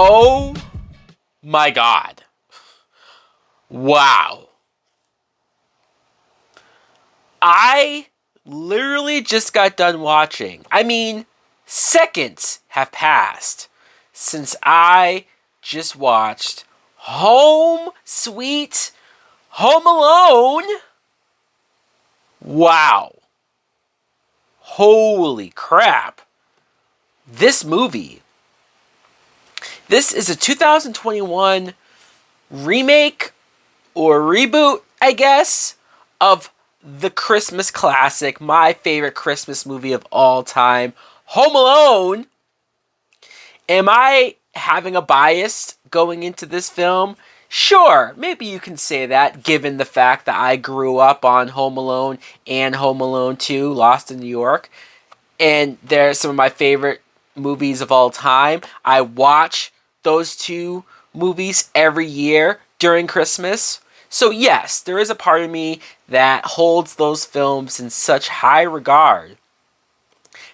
Oh my god. Wow. I literally just got done watching. Seconds have passed since I just watched Home Sweet Home Alone. Wow. Holy crap. This movie. This is a 2021 remake or reboot, I guess, of the Christmas classic, my favorite Christmas movie of all time, Home Alone. Am I having a bias going into this film? Sure, maybe you can say that, given the fact that I grew up on Home Alone and Home Alone 2, Lost in New York. And they're some of my favorite movies of all time. I watch those two movies every year during Christmas. So yes, there is a part of me that holds those films in such high regard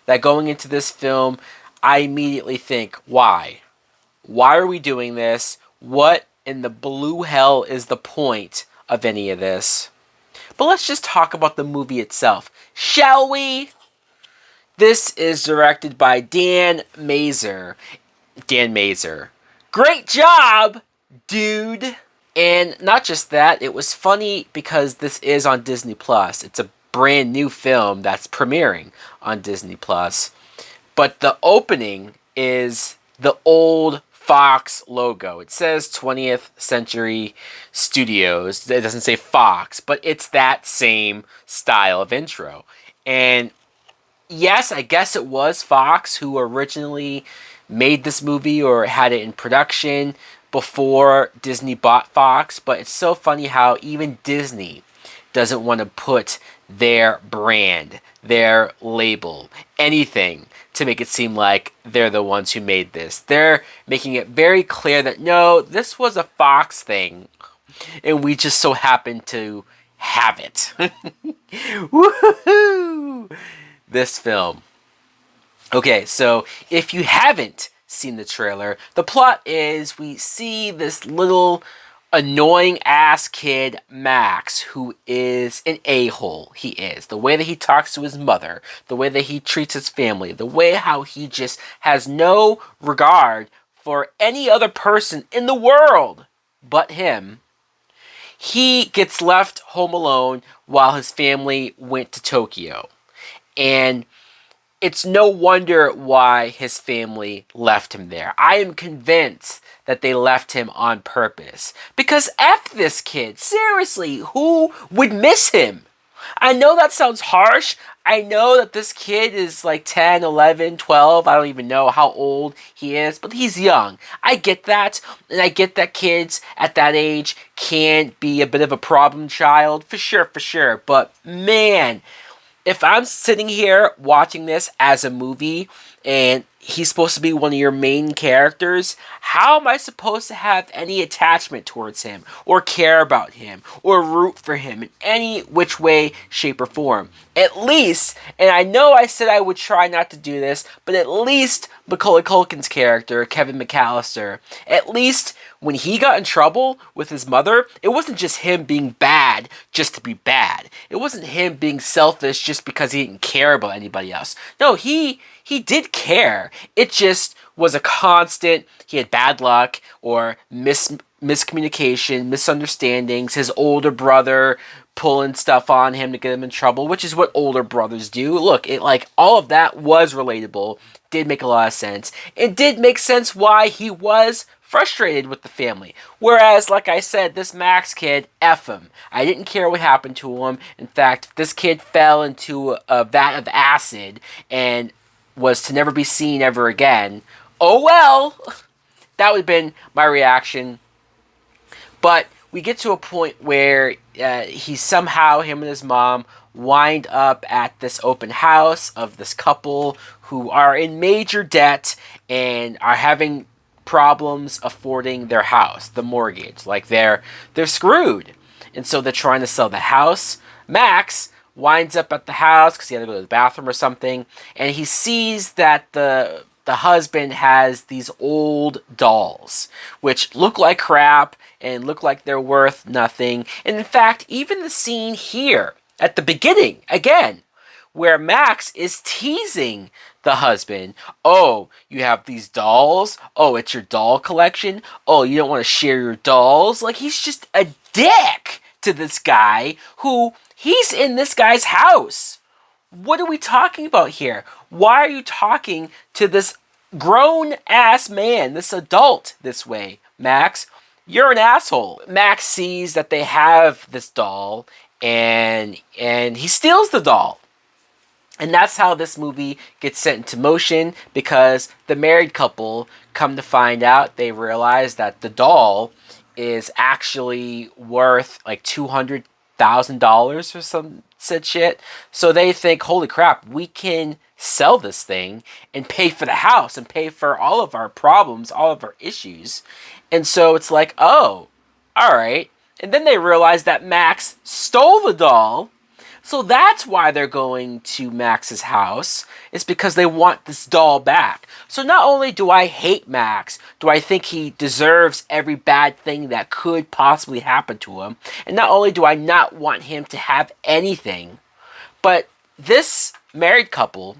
that going into this film, I immediately think, why? Why are we doing this? What in the blue hell is the point of any of this? But let's just talk about the movie itself, shall we? This is directed by Dan Mazer. Dan Mazer. Great job, dude! And not just that, it was funny because this is on Disney Plus. It's a brand new film that's premiering on Disney Plus. But the opening is the old Fox logo. It says 20th Century Studios. It doesn't say Fox, but it's that same style of intro. And yes, I guess it was Fox who originally made this movie or had it in production before Disney bought Fox, but it's so funny how even Disney doesn't want to put their brand, their label, anything to make it seem like they're the ones who made this. They're making it very clear that no, this was a Fox thing, and we just so happen to have it. Woohoo! This film. Okay, so if you haven't seen the trailer, the plot is we see this little annoying ass kid, Max, who is an a-hole. He is. The way that he talks to his mother, the way that he treats his family, the way how he just has no regard for any other person in the world but him. He gets left home alone while his family went to Tokyo. And it's no wonder why his family left him there. I am convinced that they left him on purpose. Because F this kid. Seriously, who would miss him? I know that sounds harsh. I know that this kid is like 10, 11, 12. I don't even know how old he is, but he's young. I get that. And I get that kids at that age can be a bit of a problem child. For sure. But man, if I'm sitting here watching this as a movie and he's supposed to be one of your main characters, how am I supposed to have any attachment towards him or care about him or root for him in any which way, shape, or form? At least, and I know I said I would try not to do this, but at least Macaulay Culkin's character, Kevin McAllister, at least when he got in trouble with his mother, it wasn't just him being bad just to be bad. It wasn't him being selfish just because he didn't care about anybody else. No, he did care. It just was a constant, he had bad luck or miscommunication, misunderstandings, his older brother pulling stuff on him to get him in trouble, which is what older brothers do. Look, all of that was relatable, did make a lot of sense. It did make sense why he was frustrated with the family. Whereas, like I said, this Max kid, F him. I didn't care what happened to him. In fact, this kid fell into a vat of acid and was to never be seen ever again. Oh well! That would have been my reaction. But we get to a point where him and his mom wind up at this open house of this couple who are in major debt and are having problems affording their house, the mortgage. Like they're screwed. And so they're trying to sell the house. Max winds up at the house because he had to go to the bathroom or something, and he sees that the the husband has these old dolls, which look like crap and look like they're worth nothing. And in fact, even the scene here at the beginning, again, where Max is teasing the husband. Oh, you have these dolls? Oh, it's your doll collection? Oh, you don't want to share your dolls? Like, he's just a dick to this guy who, he's in this guy's house. What are we talking about here? Why are you talking to this grown ass man, this adult, this way? Max, you're an asshole. Max sees that they have this doll and he steals the doll. And that's how this movie gets set into motion, because the married couple come to find out, they realize that the doll is actually worth like $200,000 or some said shit. So they think, holy crap, we can sell this thing and pay for the house and pay for all of our problems, all of our issues. And so it's like, oh, all right. And then they realize that Max stole the doll. So that's why they're going to Max's house. It's because they want this doll back. So not only do I hate Max, do I think he deserves every bad thing that could possibly happen to him. And not only do I not want him to have anything, but this married couple,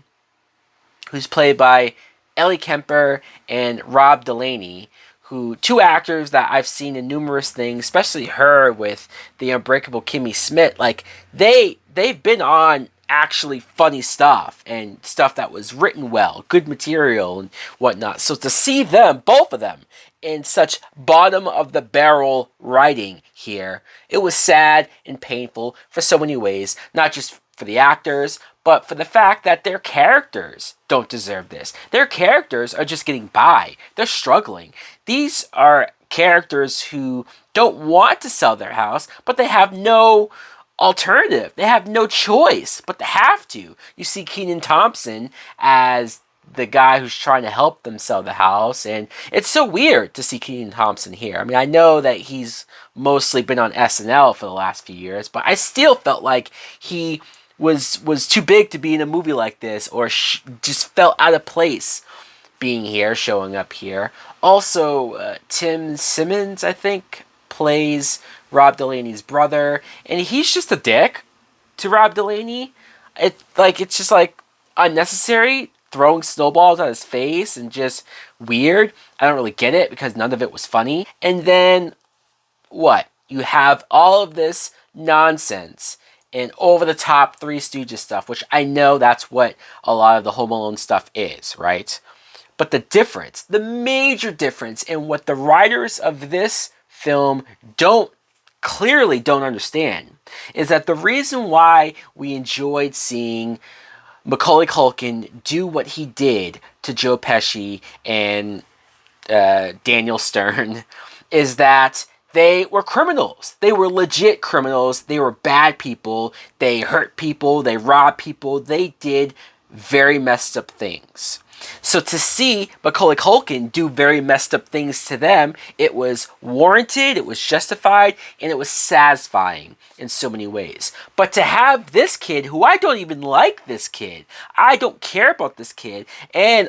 who's played by Ellie Kemper and Rob Delaney, who, two actors that I've seen in numerous things, especially her with the Unbreakable Kimmy Schmidt, like, they've been on actually funny stuff and stuff that was written well, good material and whatnot. So to see them, both of them, in such bottom of the barrel writing here, it was sad and painful for so many ways, not just for the actors, but for the fact that their characters don't deserve this. Their characters are just getting by. They're struggling. These are characters who don't want to sell their house, but they have no alternative. They have no choice, but they have to. You see Kenan Thompson as the guy who's trying to help them sell the house, and it's so weird to see Kenan Thompson here. I mean, I know that he's mostly been on SNL for the last few years, but I still felt like he was too big to be in a movie like this, or just felt out of place being here, showing up here. Also, Tim Simmons, I think, plays Rob Delaney's brother, and he's just a dick to Rob Delaney. It's just like unnecessary, throwing snowballs at his face and just weird. I don't really get it because none of it was funny. And then what? You have all of this nonsense and over-the-top Three Stooges stuff, which I know that's what a lot of the Home Alone stuff is, right? But the difference, the major difference in what the writers of this film clearly don't understand, is that the reason why we enjoyed seeing Macaulay Culkin do what he did to Joe Pesci and Daniel Stern is that they were criminals. They were legit criminals. They were bad people. They hurt people. They robbed people. They did very messed up things. So to see Macaulay Culkin do very messed up things to them, it was warranted, it was justified, and it was satisfying in so many ways. But to have this kid, who I don't even like this kid, I don't care about this kid, and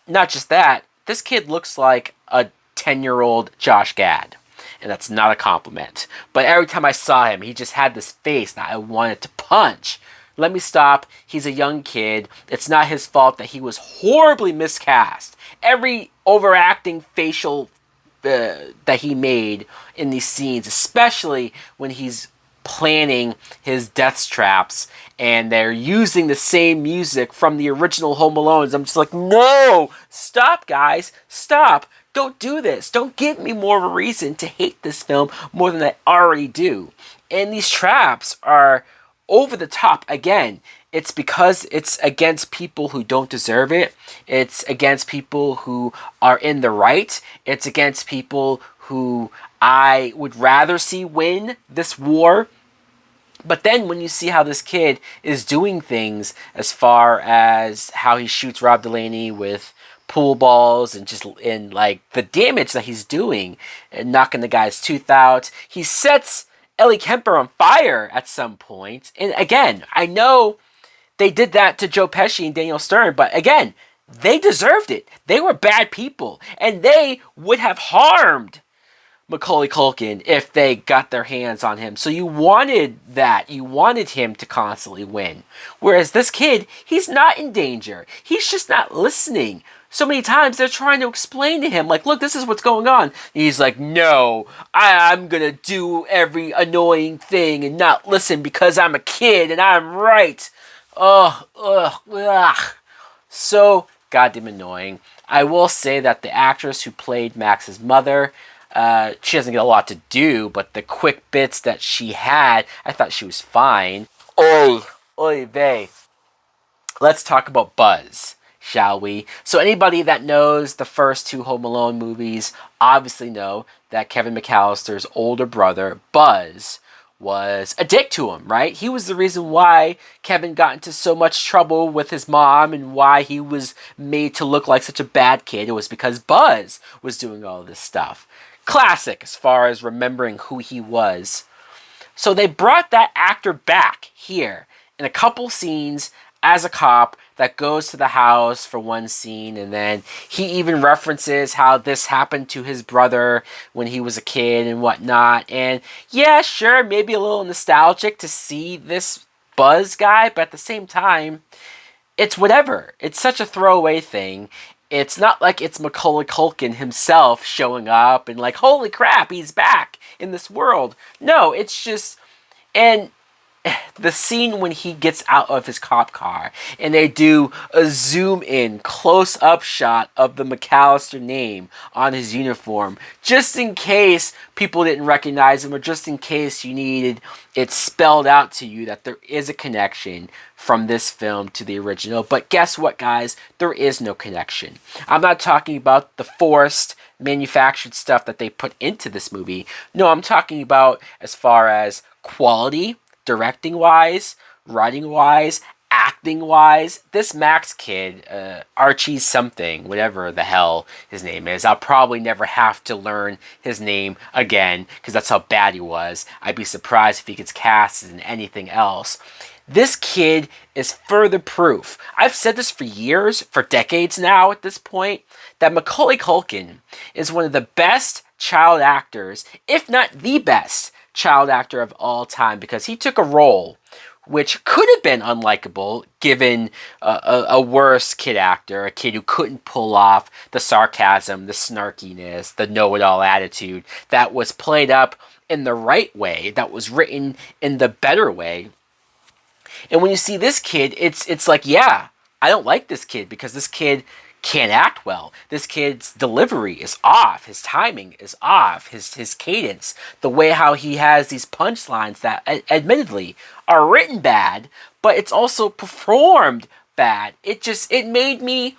not just that, this kid looks like a 10-year-old Josh Gad. And that's not a compliment. But every time I saw him, he just had this face that I wanted to punch. Let me stop. He's a young kid. It's not his fault that he was horribly miscast. Every overacting facial that he made in these scenes, especially when he's planning his death traps and they're using the same music from the original Home Alones. I'm just like, no! Stop, guys. Stop. Don't do this. Don't give me more of a reason to hate this film more than I already do. And these traps are over the top. Again, it's because it's against people who don't deserve it. It's against people who are in the right. It's against people who I would rather see win this war. But then when you see how this kid is doing things, as far as how he shoots Rob Delaney with pool balls and just in like the damage that he's doing and knocking the guy's tooth out, he sets Ellie Kemper on fire at some point. And again, I know they did that to Joe Pesci and Daniel Stern, but again, they deserved it. They were bad people, and they would have harmed Macaulay Culkin if they got their hands on him. So you wanted that. You wanted him to constantly win. Whereas this kid, he's not in danger. He's just not listening. So many times they're trying to explain to him, like, look, this is what's going on. And he's like, no, I'm going to do every annoying thing and not listen because I'm a kid and I'm right. Ugh. So goddamn annoying. I will say that the actress who played Max's mother, she doesn't get a lot to do, but the quick bits that she had, I thought she was fine. Oy vey. Let's talk about Buzz, shall we? So anybody that knows the first two Home Alone movies obviously know that Kevin McAllister's older brother, Buzz, was a dick to him, right? He was the reason why Kevin got into so much trouble with his mom and why he was made to look like such a bad kid. It was because Buzz was doing all this stuff. Classic as far as remembering who he was. So they brought that actor back here in a couple scenes as a cop that goes to the house for one scene, and then he even references how this happened to his brother when he was a kid and whatnot. And yeah, sure, maybe a little nostalgic to see this Buzz guy, but at the same time, it's whatever. It's such a throwaway thing. It's not like it's Macaulay Culkin himself showing up and like, holy crap, he's back in this world. No, it's just... And the scene when he gets out of his cop car and they do a zoom in close up shot of the McAllister name on his uniform, just in case people didn't recognize him, or just in case you needed it spelled out to you that there is a connection from this film to the original. But guess what, guys? There is no connection. I'm not talking about the forced manufactured stuff that they put into this movie. No, I'm talking about as far as quality, directing wise, writing wise, acting wise. This Max kid, Archie something, whatever the hell his name is, I'll probably never have to learn his name again because that's how bad he was. I'd be surprised if he gets cast in anything else. This kid is further proof. I've said this for years, for decades now at this point, that Macaulay Culkin is one of the best child actors, if not the best child actor of all time, because he took a role which could have been unlikable given a worse kid actor, a kid who couldn't pull off the sarcasm, the snarkiness, the know-it-all attitude that was played up in the right way, that was written in the better way. And when you see this kid, it's like, yeah, I don't like this kid because this kid can't act well. This kid's delivery is off. His timing is off. His cadence, the way how he has these punchlines that admittedly are written bad, but it's also performed bad. It made me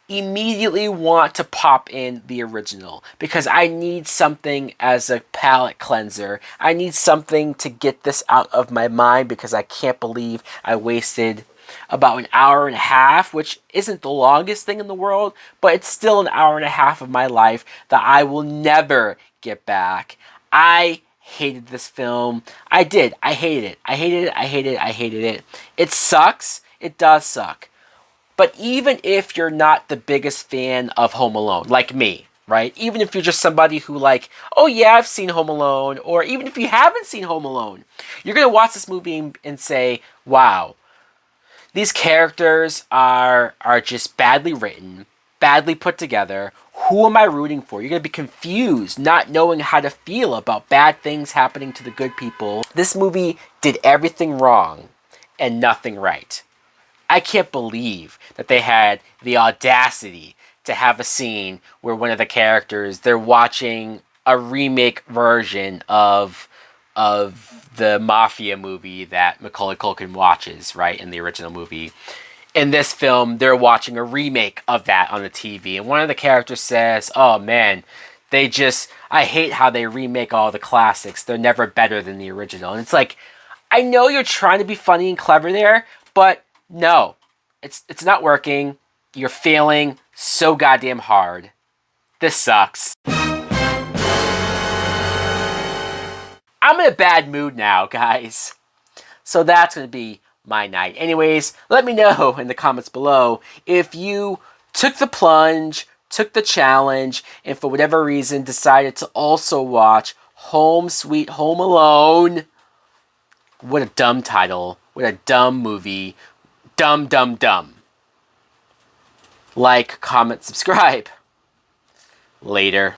immediately want to pop in the original because I need something as a palate cleanser. I need something to get this out of my mind because I can't believe I wasted about an hour and a half, which isn't the longest thing in the world, but it's still an hour and a half of my life that I will never get back. I hated this film. I did. I hated it. It sucks. It does suck. But even if you're not the biggest fan of Home Alone, like me, right? Even if you're just somebody who like, oh yeah, I've seen Home Alone, or even if you haven't seen Home Alone, you're going to watch this movie and say, wow, these characters are just badly written, badly put together. Who am I rooting for? You're going to be confused, not knowing how to feel about bad things happening to the good people. This movie did everything wrong and nothing right. I can't believe that they had the audacity to have a scene where one of the characters, they're watching a remake version of the Mafia movie that Macaulay Culkin watches, right, in the original movie. In this film, they're watching a remake of that on the TV. And one of the characters says, oh man, I hate how they remake all the classics. They're never better than the original. And it's like, I know you're trying to be funny and clever there, but no, it's not working. You're failing so goddamn hard. This sucks. I'm in a bad mood now, guys. So that's going to be my night. Anyways, let me know in the comments below if you took the plunge, took the challenge, and for whatever reason decided to also watch Home Sweet Home Alone. What a dumb title. What a dumb movie. Dumb, dumb, dumb. Like, comment, subscribe. Later.